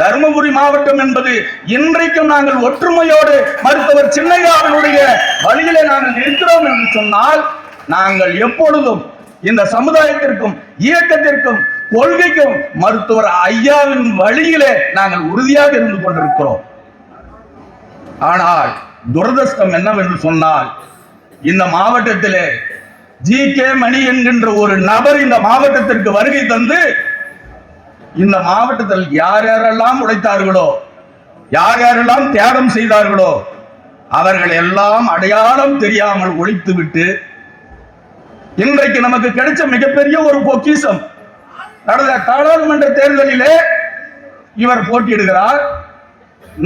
தருமபுரி மாவட்டம் என்பது இன்றைக்கும் நாங்கள் ஒற்றுமையோடு மருத்துவர் சின்னையாவினுடைய வழியிலே நாங்கள் இருக்கிறோம் என்று சொன்னால், நாங்கள் எப்பொழுதும் இந்த சமுதாயத்திற்கும் இயக்கத்திற்கும் கொள்கைக்கும் மருத்துவர் ஐயாவின் வழியிலே நாங்கள் உறுதியாக இருந்து கொண்டிருக்கிறோம். ஆனால் துரதிர்ஷ்டம் என்னவென்று சொன்னால், இந்த மாவட்டத்திலே ஜி.கே. மணி என்கின்ற ஒரு நபர் இந்த மாவட்டத்திற்கு வருகை தந்து இந்த மாவட்டத்தில் யார் யாரெல்லாம் உழைத்தார்களோ, யார் யாரெல்லாம் தியாகம் செய்தார்களோ அவர்கள் எல்லாம் அடையாளம் தெரியாமல் ஒழித்து விட்டு இன்றைக்கு நமக்கு கிடைச்ச மிகப்பெரிய ஒரு பொக்கிஷம். நடந்த நாடாளுமன்ற தேர்தலிலே இவர் போட்டியிடுகிறார்.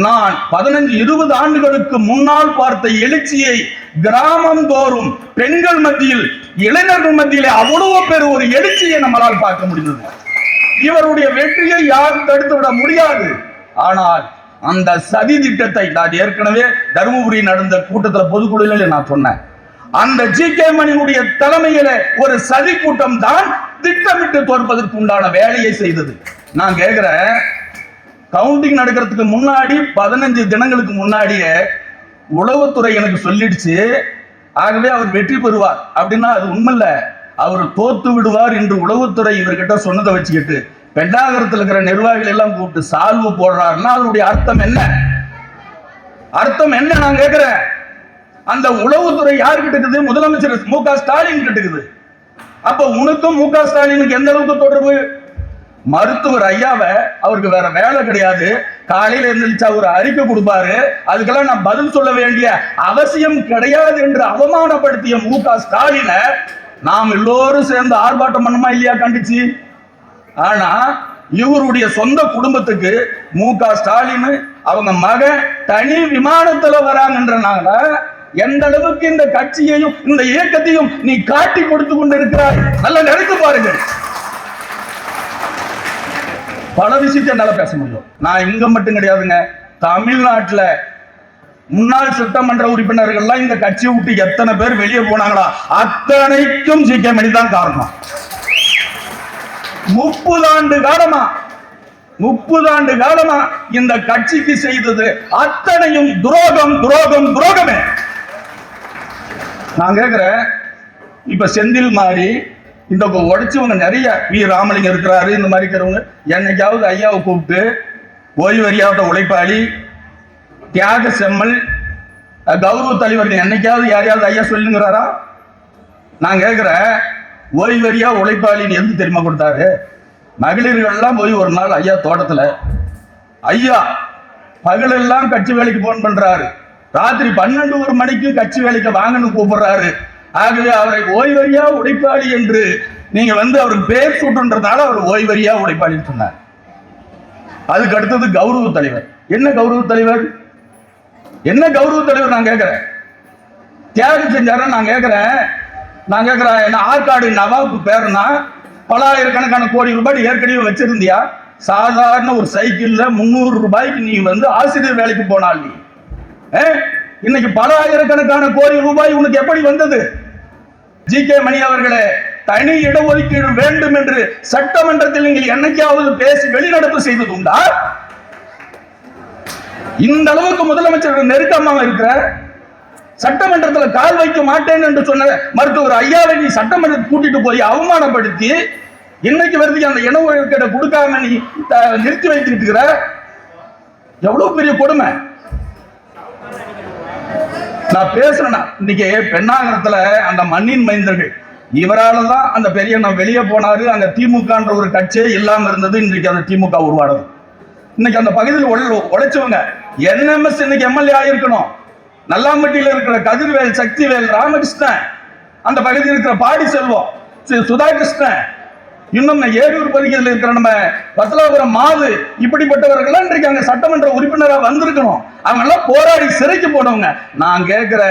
நான் 15-20 ஆண்டுகளுக்கு முன்னால் பார்த்த எழுச்சியை கிராமம் தோறும் பெண்கள் மத்தியில், இளைஞர்கள் மத்தியிலே அவ்வளவு பேர் ஒரு எழுச்சியை நம்மளால் பார்க்க முடிந்தது. இவருடைய வெற்றியை யாரும் தடுத்து விட முடியாது. ஆனால் அந்த சதி திட்டத்தை நான் ஏற்கனவே தருமபுரி நடந்த கூட்டத்தில் பொதுக்குழுவில் நான் சொன்னேன். அந்த ஜி.கே. மணியினுடைய தலைமையில ஒரு சதி கூட்டம் தான் திட்டமிட்டு தோற்பதற்கு உண்டான வேலையை செய்தது. நான் கேட்கிறேன், கவுண்டிங் நடக்கிறதுக்கு முன்னாடி 15 தினங்களுக்கு முன்னாடியே உளவுத்துறை எனக்கு சொல்லிடுச்சு, ஆகவே அவர் வெற்றி பெறுவார் அப்படின்னா அது உண்மையில்ல, அவர் தோத்து விடுவார் என்று உளவுத்துறை இவர்கிட்ட சொன்னதை வச்சுக்கிட்டு பெண்ணாகரத்தில் இருக்கிற நிர்வாகிகள் எல்லாம் கூப்பிட்டு சால்வு போடுறாருன்னா அதனுடைய அர்த்தம் என்ன? அர்த்தம் என்ன? நான் கேட்கிறேன். அந்த உளவுத்துறை யாருக்கிட்ட இருக்குது? முதலமைச்சர் மு.க. ஸ்டாலின் கிட்ட இருக்குது. அப்ப உனக்கும் மு.க. ஸ்டாலினுக்கு எந்த அளவுக்கு தொடர்பு? மருத்துவர் ஐயாவை, அவருக்கு வேற வேலை கிடையாது, காலையில எழுந்திரிச்சா ஒரு அறிக்கை கொடுப்பாரு, அதுக்கெல்லாம் நான் பதில் சொல்ல வேண்டிய அவசியம் கிடையாது என்று அவமானப்படுத்திய மு.க. ஸ்டாலினை நாம் எல்லோரும் சேர்ந்து ஆர்ப்பாட்டம் பண்ணுமா இல்லையா கண்டிச்சு? ஆனா இவருடைய சொந்த குடும்பத்துக்கு மு.க. ஸ்டாலின் அவங்க மகன் தனி விமானத்துல வராங்கன்றனால எந்த அளவுக்கு இந்த கட்சியையும் இந்த இயக்கத்தையும் நீ காட்டி கொடுத்து கொண்டு இருக்கிறாய். நல்லா நினைத்து பாருங்க. பல விஷயத்தை என்னால பேச முடியும். நான் இங்க மட்டும் கிடையாதுங்க, தமிழ்நாட்டுல முன்னாள் சட்டமன்ற உறுப்பினர்கள்லாம் இந்த கட்சியை விட்டு எத்தனை பேர் வெளியே போனாங்களா, அத்தனைக்கும் ஜி.கே. மணி தான் காரணம். 30 ஆண்டு காலமா இந்த கட்சிக்கு செய்தது அத்தனையும் துரோகம் துரோகம் துரோகமே. நான் கேட்கிறேன், இப்ப செந்தில் மாதிரி இந்த உடைச்சவங்க நிறைய, வி. ராமலிங்கம் இருக்கிறாரு, இந்த மாதிரி இருக்கிறவங்க என்னைக்காவது ஐயாவை கூப்பிட்டு ஓய்வறியாத உழைப்பாளி, தியாக செம்மல், கௌரவ தலைவர் என்னைக்காவது யாரையாவது ஐயா சொல்லுங்கிறாரா? நான் கேட்கிறேன், ஓய்வறியா உழைப்பாளின்னு எது தெரியுமா கொடுத்தாரு? மகளிர்கள்லாம் போய் ஒரு நாள் ஐயா தோட்டத்துல, ஐயா பகலெல்லாம் கட்சி வேலைக்கு போன் பண்றாரு, ராத்திரி 12-1 மணிக்கு கட்சி வேலைக்கு வாங்கன்னு கூப்பிடுறாரு, ஆகவே அவரை ஓய்வறியா உழைப்பாளி என்று நீங்க அவருக்கு பேர் சூட்டுன்றதால அவர் ஓய்வறியா உழைப்பாளின்னு சொன்னார். அதுக்கு அடுத்தது கௌரவ தலைவர். என்ன கௌரவ தலைவர்? என்ன கௌரவ தலைவர்? நான் கேட்கிறேன், தியாகம் செஞ்சார? நான் கேட்கிறேன் என்ன ஆற்காடு நவாபு பேருனா பல ஆயிரக்கணக்கான கோடி ரூபாய் ஏற்கனவே வச்சிருந்தியா? சாதாரண ஒரு சைக்கிள்ல 300 ரூபாய்க்கு நீ ஆசிரியர் வேலைக்கு போனால் நீ இன்னைக்கு பல ஆயிரக்கணக்கான கோடி ரூபாய் உனக்கு எப்படி வந்தது? ஜி.கே. மணி அவர்களே, தனி இடஒதுக்கீடு வேண்டும் என்று சட்டமன்றத்தில் நீங்கள் என்னைக்காவது பேசி வெளிநடப்பு செய்தது உண்டா? இந்த அளவுக்கு முதலமைச்சர் நெருக்கமாக இருக்கிற, சட்டமன்றத்தில் கால் வைக்க மாட்டேன் என்று சொன்ன மருத்துவர் ஐயாவை நீ சட்டமன்றத்தை கூட்டிட்டு போய் அவமானப்படுத்தி இன்னைக்கு வருது அந்த இடஒதுக்கீடு கொடுக்காம நீ நிறுத்தி வைத்துட்டு இருக்கிற, எவ்வளவு பெரிய கொடுமை. நான் பேசுறேன்னா, இன்னைக்கு பெண்ணாகரத்துல அந்த மண்ணின் மைந்தர்கள் இவரால தான் அந்த பெரிய வெளியே போனாரு. அங்க திமுகன்ற ஒரு கட்சியே இல்லாம இருந்தது. இன்னைக்கு அந்த திமுக உருவானது. இன்னைக்கு அந்த பகுதியில் உழைச்சவங்க என்எம்எஸ் இன்னைக்கு எம்எல்ஏ ஆயிருக்கணும். நல்லாம்பட்டியில் இருக்கிற கதிர்வேல், சக்திவேல், ராமகிருஷ்ணன், அந்த பகுதியில் இருக்கிற பாடி செல்வம், சுதாகிருஷ்ணன், இன்னும் ஏரூர் பகுதியில் இருக்கிற நம்ம பத்தலாபுரம் மாது, இப்படிப்பட்டவர்கள் இன்றைக்கு அங்க சட்டமன்ற உறுப்பினராக வந்திருக்கணும். அவங்க எல்லாம் போராடி சிறைக்கு போனவங்க. நான் கேட்கிற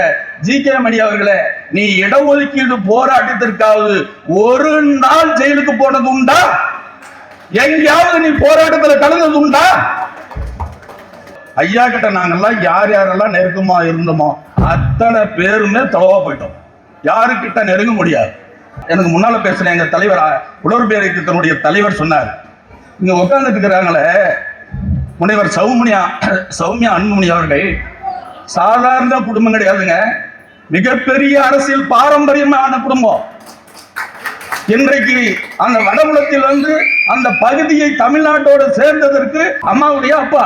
ஜி.கே. மணி அவர்களே, நீ இடஒதுக்கீடு போராட்டத்திற்காவது ஒரு நாள் ஜெயிலுக்கு போனது உண்டா? எங்கேயாவது நீ போராட்டத்தில் கலந்தது உண்டா? ஐயா கிட்ட நாங்கெல்லாம் யார் யாரெல்லாம் நெருக்கமா இருந்தோமோ அத்தனை பேருமே தவா போயிட்டோம். யாருக்கிட்ட நெருங்க முடியாது. எனக்கு முன்னால பேசுற எங்க தலைவர், உடற்பயிற்சி திட்டத்தினுடைய தலைவர் சொன்னார், இங்க உட்கார்ந்துட்டு இருக்கிறாங்களே முனைவர் சௌமியா அன்புமணி அவர்கள் சாதாரண குடும்பம் கிடையாதுங்க, மிகப்பெரிய அரசியல் பாரம்பரியமான குடும்பம். இன்றைக்கு அந்த வடபுலத்தில் வந்து அந்த பகுதியை தமிழ்நாட்டோடு சேர்ந்ததற்கு அம்மாவுடைய அப்பா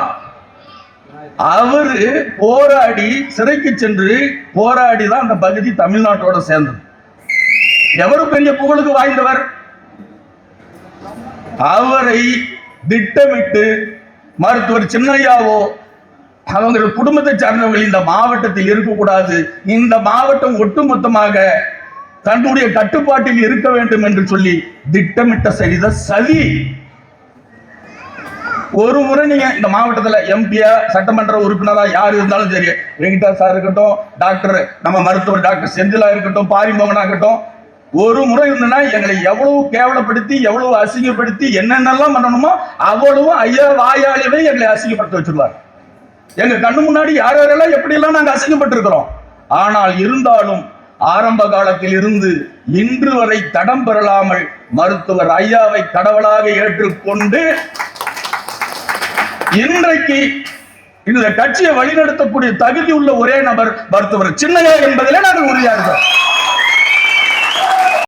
அவரு போராடி சிறைக்கு சென்று போராடி தான் அந்த பகுதி தமிழ்நாட்டோட சேர்ந்தது. எவரு பெரிய புகழுக்கு வாய்ந்தவர்? அவரை திட்டமிட்டு மருத்துவர் சின்னையாவோ அவங்க குடும்பத்தை சார்ந்தவர்கள் இந்த மாவட்டத்தில் இருக்கக்கூடாது, இந்த மாவட்டம் ஒட்டுமொத்தமாக தன்னுடைய கட்டுப்பாட்டில் இருக்க வேண்டும் என்று சொல்லி திட்டமிட்ட செய்த சதி. ஒரு முறை நீங்க இந்த மாவட்டத்தில் எம்பியா சட்டமன்ற உறுப்பினரா யார் இருந்தாலும் சரி, வெங்கடா சார் இருக்கட்டும், டாக்டர் நம்ம மருத்துவர் டாக்டர் செந்திலா இருக்கட்டும், பாரிமோகனா இருக்கட்டும், ஒரு முறை இருந்ததுன்னா எங்களை எவ்வளவு கேவலப்படுத்தி எவ்வளவு அசிங்கப்படுத்தி என்னென்னலாம் பண்ணணுமோ அவ்வளவு ஐயா வாயாளியவே எங்களை அசிங்கப்படுத்த வச்சிருவார். எங்க கண்ணு முன்னாடி யார் யாரெல்லாம் எப்படி எல்லாம் நாங்க அசிங்கப்பட்டிருக்கிறோம். ஆனால் இருந்தாலும் ஆரம்ப காலத்தில் இருந்து இன்று வரை தடம் பெறலாமல் மருத்துவர் ஐயாவை கடவுளாக ஏற்றுக்கொண்டு இன்றைக்கு இந்த கட்சியை வழிநடத்தக்கூடிய தகுதி உள்ள ஒரே நபர் மருத்துவர் சின்னையா என்பதிலே நாங்கள் உறுதியாக இருக்கிறோம்.